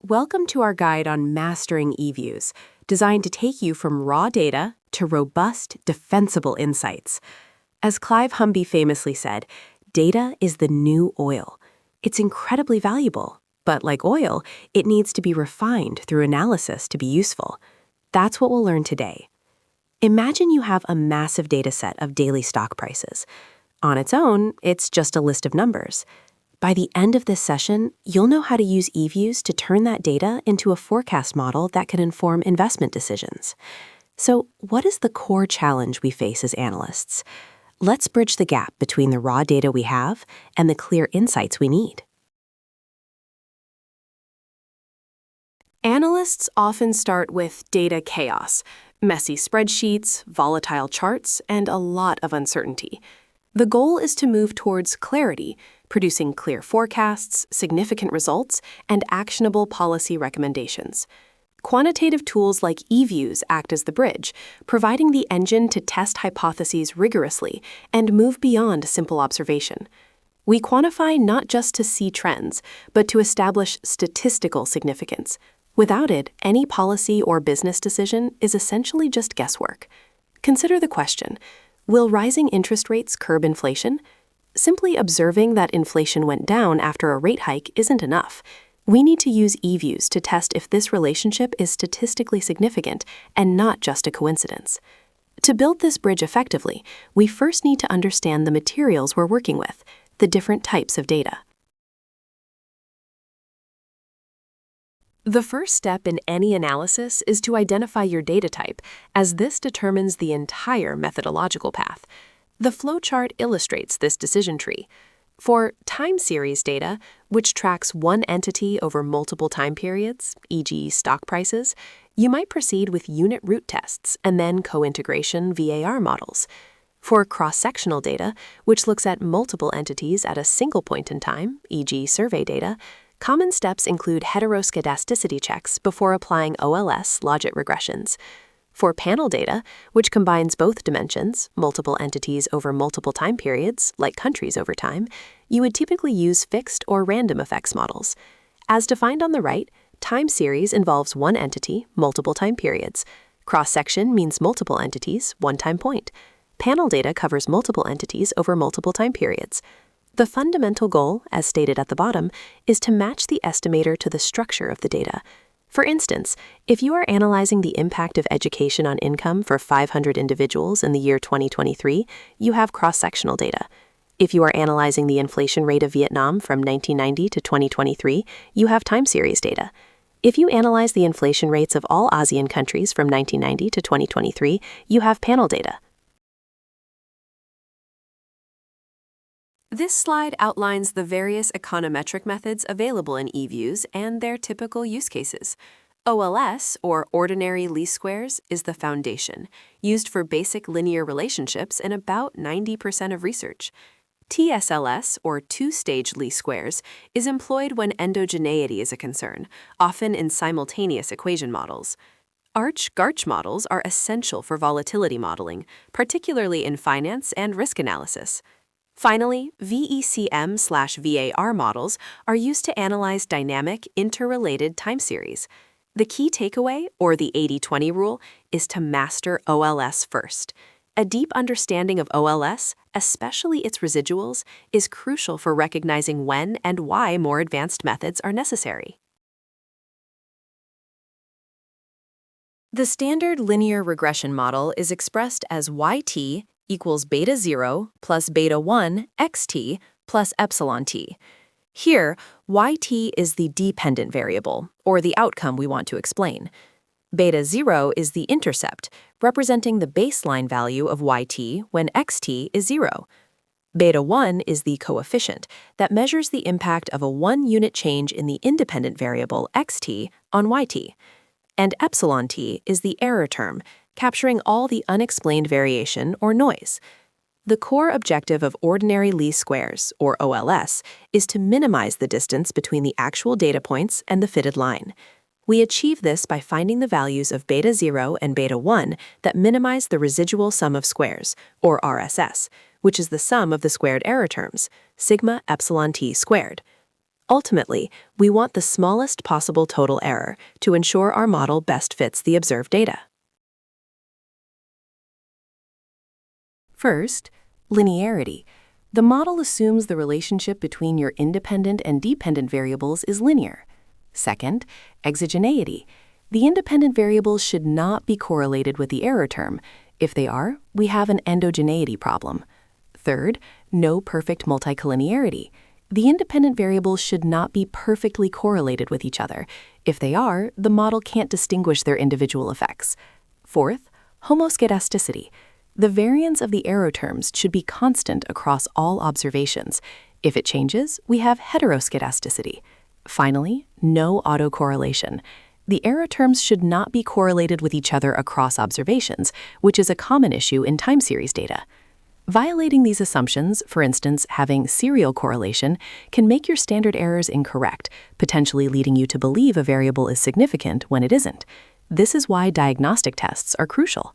Welcome to our guide on mastering Eviews, designed to take you from raw data to robust, defensible insights. As Clive Humby famously said, data is the new oil. It's incredibly valuable, but like oil, it needs to be refined through analysis to be useful. That's what we'll learn today. Imagine you have a massive data set of daily stock prices. On its own, it's just a list of numbers. By the end of this session, you'll know how to use Eviews to turn that data into a forecast model that can inform investment decisions. So, what is the core challenge we face as analysts? Let's bridge the gap between the raw data we have and the clear insights we need. Analysts often start with data chaos, messy spreadsheets, volatile charts, and a lot of uncertainty. The goal is to move towards clarity, producing clear forecasts, significant results, and actionable policy recommendations. Quantitative tools like Eviews act as the bridge, providing the engine to test hypotheses rigorously and move beyond simple observation. We quantify not just to see trends, but to establish statistical significance. Without it, any policy or business decision is essentially just guesswork. Consider the question: will rising interest rates curb inflation? Simply observing that inflation went down after a rate hike isn't enough. We need to use Eviews to test if this relationship is statistically significant and not just a coincidence. To build this bridge effectively, we first need to understand the materials we're working with, the different types of data. The first step in any analysis is to identify your data type, as this determines the entire methodological path. The flowchart illustrates this decision tree. For time series data, which tracks one entity over multiple time periods, e.g. stock prices, you might proceed with unit root tests and then co-integration VAR models. For cross-sectional data, which looks at multiple entities at a single point in time, e.g. survey data, common steps include heteroscedasticity checks before applying OLS logit regressions. For panel data, which combines both dimensions, multiple entities over multiple time periods, like countries over time, you would typically use fixed or random effects models. As defined on the right, time series involves one entity, multiple time periods. Cross-section means multiple entities, one time point. Panel data covers multiple entities over multiple time periods. The fundamental goal, as stated at the bottom, is to match the estimator to the structure of the data. For instance, if you are analyzing the impact of education on income for 500 individuals in the year 2023, you have cross-sectional data. If you are analyzing the inflation rate of Vietnam from 1990 to 2023, you have time series data. If you analyze the inflation rates of all ASEAN countries from 1990 to 2023, you have panel data. This slide outlines the various econometric methods available in Eviews and their typical use cases. OLS, or ordinary least squares, is the foundation, used for basic linear relationships in about 90% of research. TSLS, or two-stage least squares, is employed when endogeneity is a concern, often in simultaneous equation models. Arch-Garch models are essential for volatility modeling, particularly in finance and risk analysis. Finally, VECM/VAR models are used to analyze dynamic, interrelated time series. The key takeaway, or the 80-20 rule, is to master OLS first. A deep understanding of OLS, especially its residuals, is crucial for recognizing when and why more advanced methods are necessary. The standard linear regression model is expressed as YT equals beta 0 plus beta 1 xt plus epsilon t. Here, yt is the dependent variable, or the outcome we want to explain. Beta 0 is the intercept, representing the baseline value of yt when xt is 0. Beta 1 is the coefficient that measures the impact of a one-unit change in the independent variable xt on yt. And epsilon t is the error term, capturing all the unexplained variation or noise. The core objective of ordinary least squares, or OLS, is to minimize the distance between the actual data points and the fitted line. We achieve this by finding the values of beta 0 and beta 1 that minimize the residual sum of squares, or RSS, which is the sum of the squared error terms, sigma epsilon t squared. Ultimately, we want the smallest possible total error to ensure our model best fits the observed data. First, linearity. The model assumes the relationship between your independent and dependent variables is linear. Second, exogeneity. The independent variables should not be correlated with the error term. If they are, we have an endogeneity problem. Third, no perfect multicollinearity. The independent variables should not be perfectly correlated with each other. If they are, the model can't distinguish their individual effects. Fourth, homoscedasticity. The variance of the error terms should be constant across all observations. If it changes, we have heteroscedasticity. Finally, no autocorrelation. The error terms should not be correlated with each other across observations, which is a common issue in time series data. Violating these assumptions, for instance, having serial correlation, can make your standard errors incorrect, potentially leading you to believe a variable is significant when it isn't. This is why diagnostic tests are crucial.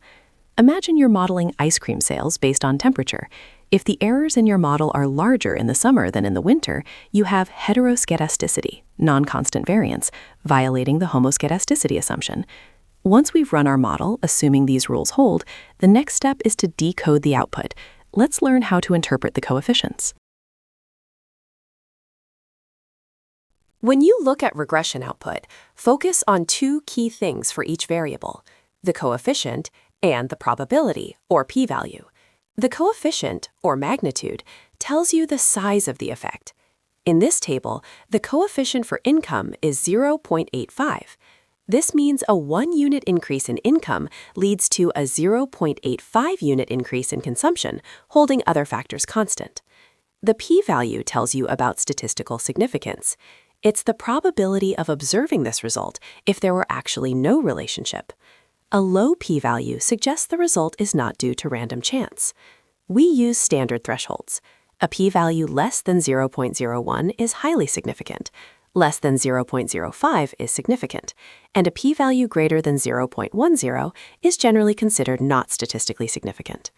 Imagine you're modeling ice cream sales based on temperature. If the errors in your model are larger in the summer than in the winter, you have heteroscedasticity, non-constant variance, violating the homoscedasticity assumption. Once we've run our model, assuming these rules hold, the next step is to decode the output. Let's learn how to interpret the coefficients. When you look at regression output, focus on two key things for each variable: the coefficient and the probability, or p-value. The coefficient, or magnitude, tells you the size of the effect. In this table, the coefficient for income is 0.85. This means a 1-unit increase in income leads to a 0.85 unit increase in consumption, holding other factors constant. The p-value tells you about statistical significance. It's the probability of observing this result if there were actually no relationship. A low p-value suggests the result is not due to random chance. We use standard thresholds. A p-value less than 0.01 is highly significant, less than 0.05 is significant, and a p-value greater than 0.10 is generally considered not statistically significant.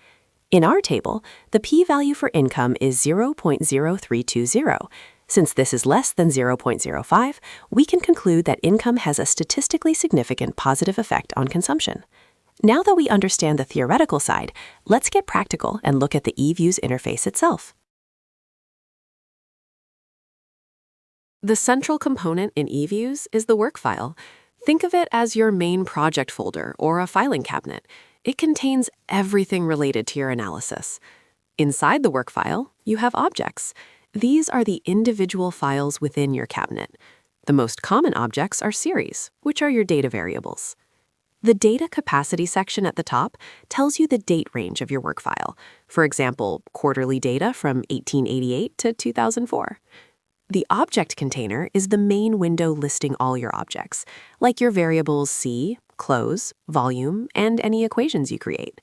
In our table, the p-value for income is 0.0320. Since this is less than 0.05, we can conclude that income has a statistically significant positive effect on consumption. Now that we understand the theoretical side, let's get practical and look at the Eviews interface itself. The central component in Eviews is the Workfile. Think of it as your main project folder or a filing cabinet. It contains everything related to your analysis. Inside the Workfile, you have objects. These are the individual files within your cabinet. The most common objects are series, which are your data variables. The data capacity section at the top tells you the date range of your Workfile. For example, quarterly data from 1888 to 2004. The object container is the main window listing all your objects, like your variables see, close, volume, and any equations you create.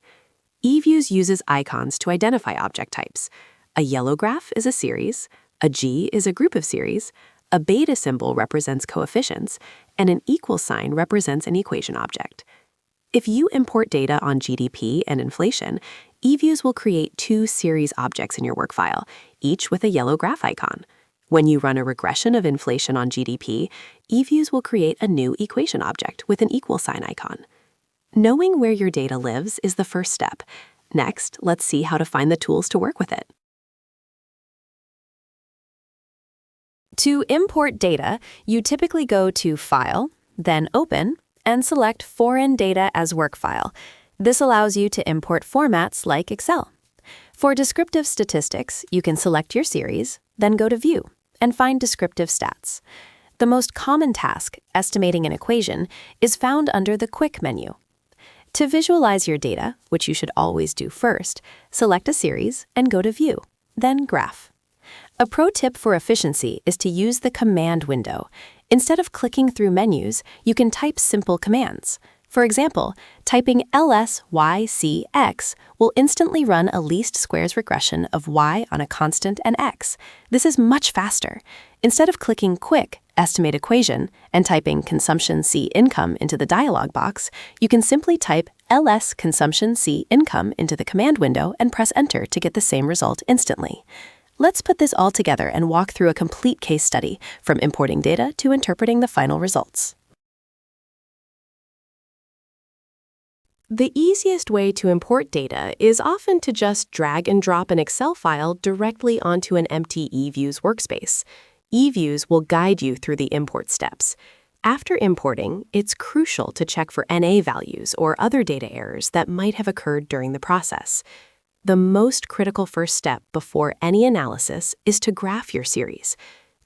Eviews uses icons to identify object types. A yellow graph is a series, a G is a group of series, a beta symbol represents coefficients, and an equal sign represents an equation object. If you import data on GDP and inflation, Eviews will create two series objects in your Workfile, each with a yellow graph icon. When you run a regression of inflation on GDP, Eviews will create a new equation object with an equal sign icon. Knowing where your data lives is the first step. Next, let's see how to find the tools to work with it. To import data, you typically go to File, then Open, and select Foreign Data as Workfile. This allows you to import formats like Excel. For descriptive statistics, you can select your series, then go to View, and find descriptive stats. The most common task, estimating an equation, is found under the Quick menu. To visualize your data, which you should always do first, select a series and go to View, then Graph. A pro tip for efficiency is to use the command window. Instead of clicking through menus, you can type simple commands. For example, typing LSYCX will instantly run a least squares regression of y on a constant and x. This is much faster. Instead of clicking Quick, Estimate Equation, and typing Consumption C Income into the dialog box, you can simply type LS Consumption C Income into the command window and press Enter to get the same result instantly. Let's put this all together and walk through a complete case study, from importing data to interpreting the final results. The easiest way to import data is often to just drag and drop an Excel file directly onto an empty Eviews workspace. Eviews will guide you through the import steps. After importing, it's crucial to check for NA values or other data errors that might have occurred during the process. The most critical first step before any analysis is to graph your series.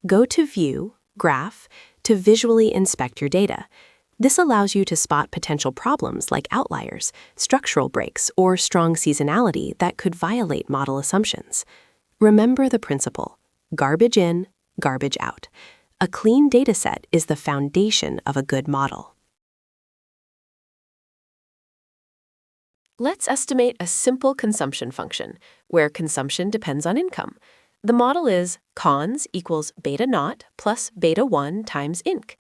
Go to View, Graph, to visually inspect your data. This allows you to spot potential problems like outliers, structural breaks, or strong seasonality that could violate model assumptions. Remember the principle: garbage in, garbage out. A clean dataset is the foundation of a good model. Let's estimate a simple consumption function, where consumption depends on income. The model is cons equals beta naught plus beta 1 times inc.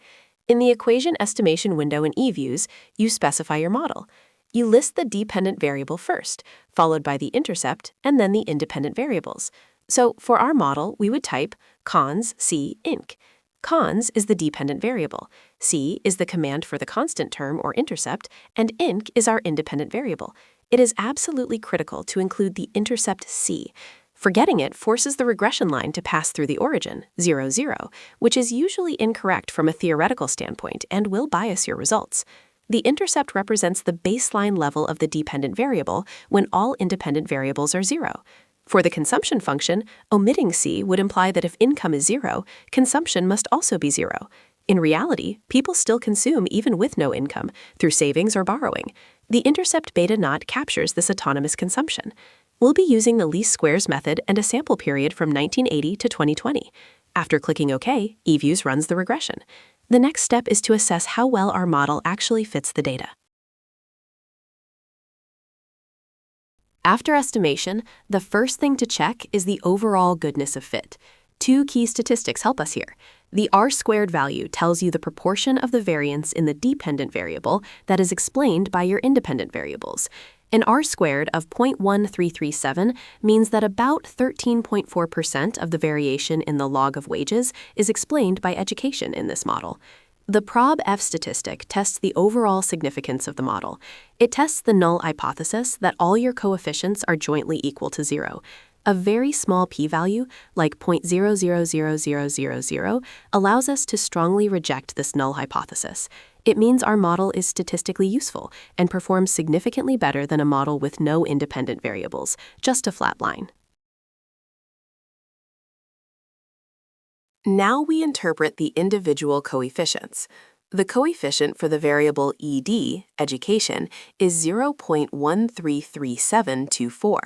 In the equation estimation window in Eviews, you specify your model. You list the dependent variable first, followed by the intercept, and then the independent variables. So for our model, we would type cons c inc. Cons is the dependent variable, c is the command for the constant term or intercept, and inc is our independent variable. It is absolutely critical to include the intercept c. Forgetting it forces the regression line to pass through the origin, 0, 0, which is usually incorrect from a theoretical standpoint and will bias your results. The intercept represents the baseline level of the dependent variable when all independent variables are 0. For the consumption function, omitting c would imply that if income is 0, consumption must also be 0. In reality, people still consume even with no income, through savings or borrowing. The intercept beta naught captures this autonomous consumption. We'll be using the least squares method and a sample period from 1980 to 2020. After clicking OK, Eviews runs the regression. The next step is to assess how well our model actually fits the data. After estimation, the first thing to check is the overall goodness of fit. Two key statistics help us here. The R-squared value tells you the proportion of the variance in the dependent variable that is explained by your independent variables. An R-squared of 0.1337 means that about 13.4% of the variation in the log of wages is explained by education in this model. The Prob-F statistic tests the overall significance of the model. It tests the null hypothesis that all your coefficients are jointly equal to 0. A very small p-value, like 0.000000, allows us to strongly reject this null hypothesis. It means our model is statistically useful and performs significantly better than a model with no independent variables, just a flat line. Now we interpret the individual coefficients. The coefficient for the variable ED, education, is 0.133724.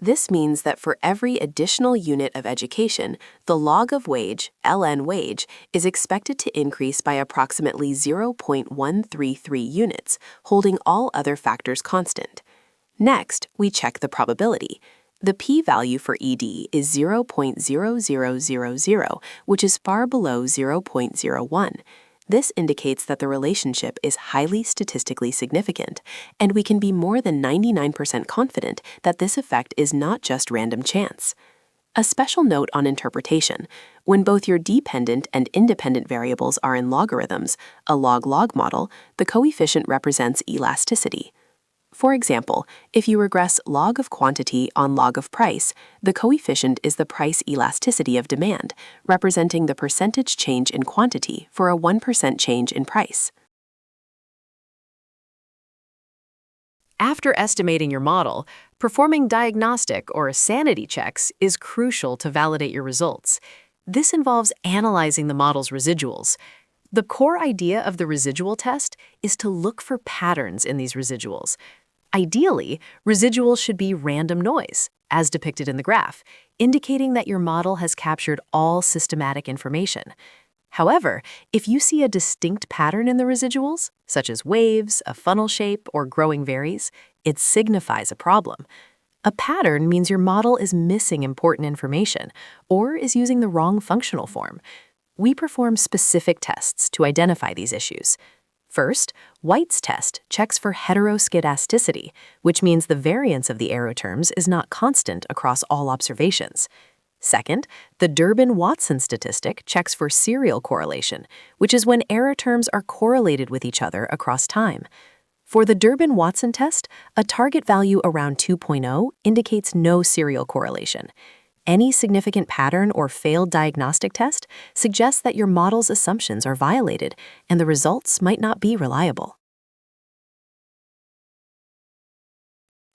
This means that for every additional unit of education, the log of wage, ln wage, is expected to increase by approximately 0.133 units, holding all other factors constant. Next, we check the probability. The p-value for ED is 0.0000, which is far below 0.01. This indicates that the relationship is highly statistically significant, and we can be more than 99% confident that this effect is not just random chance. A special note on interpretation: when both your dependent and independent variables are in logarithms, a log-log model, the coefficient represents elasticity. For example, if you regress log of quantity on log of price, the coefficient is the price elasticity of demand, representing the percentage change in quantity for a 1% change in price. After estimating your model, performing diagnostic or sanity checks is crucial to validate your results. This involves analyzing the model's residuals. The core idea of the residual test is to look for patterns in these residuals. Ideally, residuals should be random noise, as depicted in the graph, indicating that your model has captured all systematic information. However, if you see a distinct pattern in the residuals, such as waves, a funnel shape, or growing varies, it signifies a problem. A pattern means your model is missing important information or is using the wrong functional form. We perform specific tests to identify these issues. First, White's test checks for heteroskedasticity, which means the variance of the error terms is not constant across all observations. Second, the Durbin-Watson statistic checks for serial correlation, which is when error terms are correlated with each other across time. For the Durbin-Watson test, a target value around 2.0 indicates no serial correlation. Any significant pattern or failed diagnostic test suggests that your model's assumptions are violated and the results might not be reliable.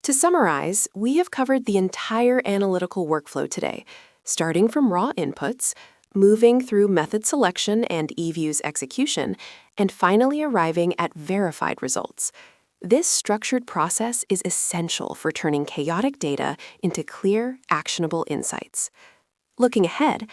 To summarize, we have covered the entire analytical workflow today, starting from raw inputs, moving through method selection and Eviews execution, and finally arriving at verified results. This structured process is essential for turning chaotic data into clear, actionable insights. Looking ahead,